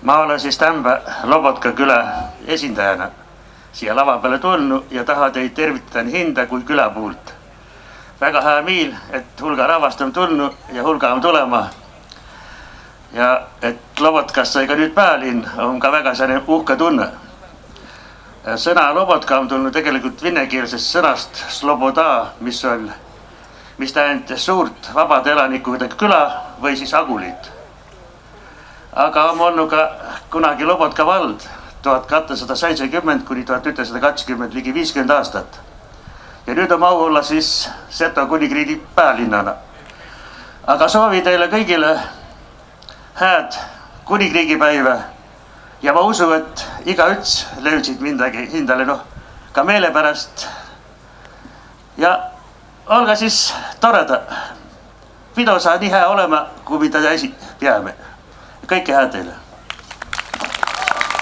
Ma olen siis Tämbe Lobotka küla esindajana siia lava peale tulnud ja tahan teid tervitada nii hinda kui küla puult. Väga hea miil, et hulga rahvast on tulnud ja hulga on tulema. Ja et Lobotkas sai ka nüüd päälinn, on ka väga selline uhke tunne. Sõna Lobotka on tulnud tegelikult venekeelsest sõnast sloboda, mis tähendab suurt vabade elanikudega küla või siis agulit. Aga on olnud ka kunagi Lobotka vald 1270 kuni 1120 ligi 50 aastat. Ja nüüd on au olla siis Seto kuningriigi päälinnana. Aga soovi teile kõigile hääd kuningriigipäive ja ma usu, et igaüts löydsid midagi hindale ka meele pärast. Ja olge siis toreda. Pido saa nii hea olema, kui mida peame. Kõike hääd teile.